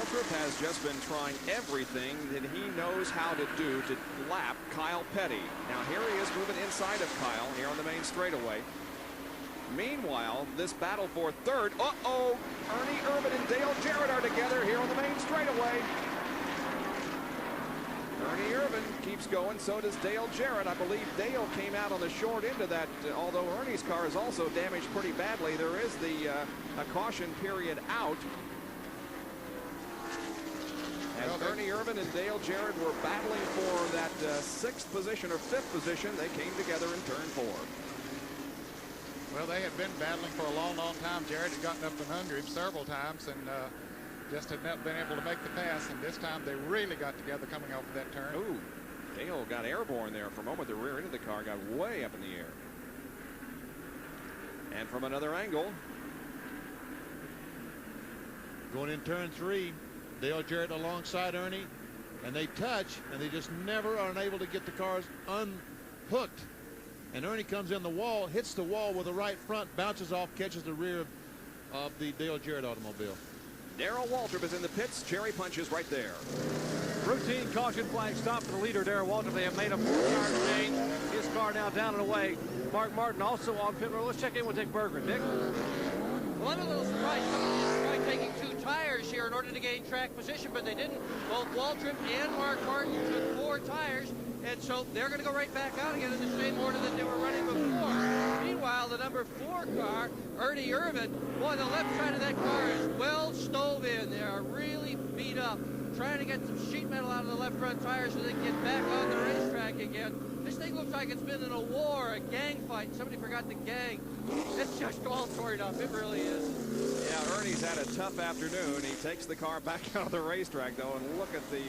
Waltrip has just been trying everything that he knows how to do to lap Kyle Petty. Now here he is moving inside of Kyle here on the main straightaway. Meanwhile, this battle for third. Ernie Irvan and Dale Jarrett are together here on the main straightaway. Ernie Irvan keeps going, so does Dale Jarrett. I believe Dale came out on the short end of that, although Ernie's car is also damaged pretty badly. There is a caution period out. As Ernie Irvan and Dale Jarrett were battling for that 6th position or 5th position, they came together in turn 4. Well, they had been battling for a long, long time. Jarrett had gotten up and under him several times and just had not been able to make the pass. And this time they really got together coming off of that turn. Ooh, Dale got airborne there for a moment. The rear end of the car got way up in the air. And from another angle. Going in turn 3, Dale Jarrett alongside Ernie. And they touch, and they just never are unable to get the cars unhooked. And Ernie comes in the wall, hits the wall with the right front, bounces off, catches the rear of the Dale Jarrett automobile. Darrell Waltrip is in the pits. Cherry punches right there. Routine caution flag stop for the leader, Darrell Waltrip. They have made a 4-car change. His car now down and away. Mark Martin also on pit road. Let's check in with Dick Berggren. Dick? Well, I'm a little surprised. Somebody tried taking 2 tires here in order to gain track position, but they didn't. Both Waltrip and Mark Martin took 4 tires. And so they're going to go right back out again in the same order that they were running before. Meanwhile, the number 4 car, Ernie Irvan, boy, the left side of that car is well stove in. They are really beat up, trying to get some sheet metal out of the left front tires so they can get back on the racetrack again. This thing looks like it's been in a war, a gang fight. Somebody forgot the gang. It's just all torn up. It really is. Yeah, Ernie's had a tough afternoon. He takes the car back out of the racetrack, though, and look at the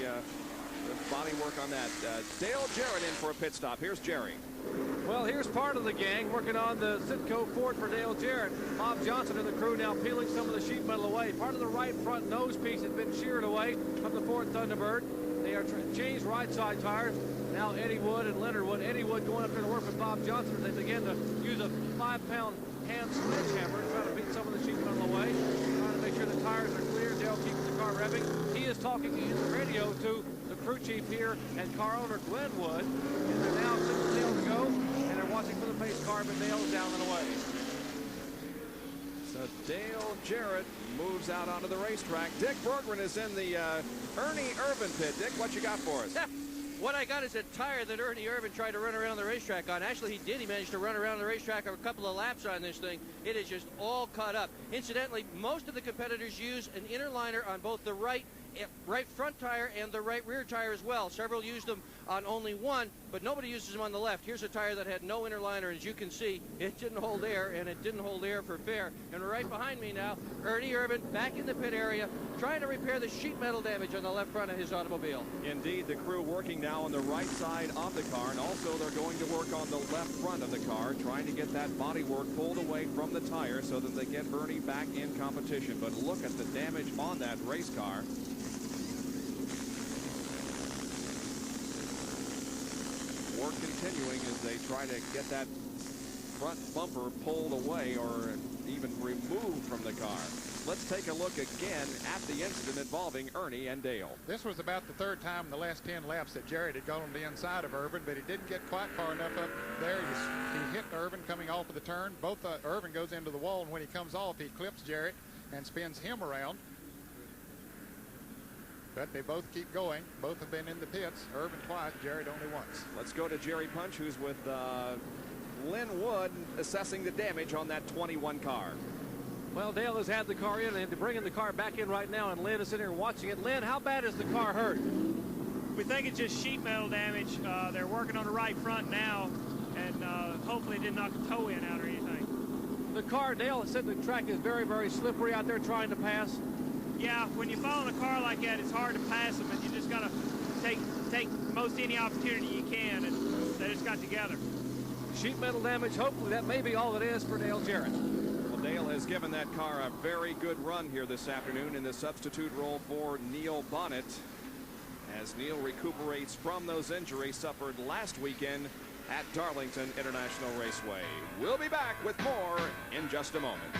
body work on that. Dale Jarrett in for a pit stop. Here's Jerry. Well, here's part of the gang working on the Citgo Ford for Dale Jarrett. Bob Johnson and the crew now peeling some of the sheet metal away. Part of the right front nose piece has been sheared away from the Ford Thunderbird. They are changed right side tires. Now Eddie Wood and Leonard Wood. Eddie Wood going up there to work with Bob Johnson as they begin to use a 5-pound hand sledgehammer to try to beat some of the sheet metal away. Trying to make sure the tires are clear. Dale keeps the car revving. He is talking in the radio to the crew chief here and car owner Glenn Wood. And they're now 6 Dale to go. And they're watching for the pace car, but Dale's down and away. So Dale Jarrett moves out onto the racetrack. Dick Berggren is in the Ernie Irvan pit. Dick, what you got for us? What I got is a tire that Ernie Irvan tried to run around the racetrack on. Actually, he did. He managed to run around the racetrack a couple of laps on this thing. It is just all cut up. Incidentally, most of the competitors use an inner liner on both the right front tire and the right rear tire as well. Several used them on only one, but nobody uses them on the left. Here's a tire that had no inner liner. As you can see, it didn't hold air, and it didn't hold air for fair. And right behind me now, Ernie Irvan back in the pit area, trying to repair the sheet metal damage on the left front of his automobile. Indeed, the crew working now on the right side of the car, and also they're going to work on the left front of the car, trying to get that body work pulled away from the tire so that they get Ernie back in competition. But look at the damage on that race car. Work continuing as they try to get that front bumper pulled away or even removed from the car. Let's take a look again at the incident involving Ernie and Dale. This was about the 3rd time in the last 10 laps that Jarrett had gone on the inside of Irvan, but he didn't get quite far enough up there. He hit Irvan coming off of the turn. Irvan goes into the wall, and when he comes off, he clips Jarrett and spins him around. But they both keep going. Both have been in the pits. Irvan twice, Jarrett only once. Let's go to Jerry Punch, who's with Lynn Wood, assessing the damage on that 21 car. Well, Dale has had the car in, and they're bringing the car back in right now, and Lynn is sitting here watching it. Lynn, how bad is the car hurt? We think it's just sheet metal damage. They're working on the right front now, and hopefully it didn't knock a toe in out or anything. The car, Dale said the track is very, very slippery out there trying to pass. Yeah, when you fall in a car like that, it's hard to pass them, and you just got to take most any opportunity you can, and they just got together. Sheet metal damage, hopefully that may be all it is for Dale Jarrett. Well, Dale has given that car a very good run here this afternoon in the substitute role for Neil Bonnet, as Neil recuperates from those injuries suffered last weekend at Darlington International Raceway. We'll be back with more in just a moment.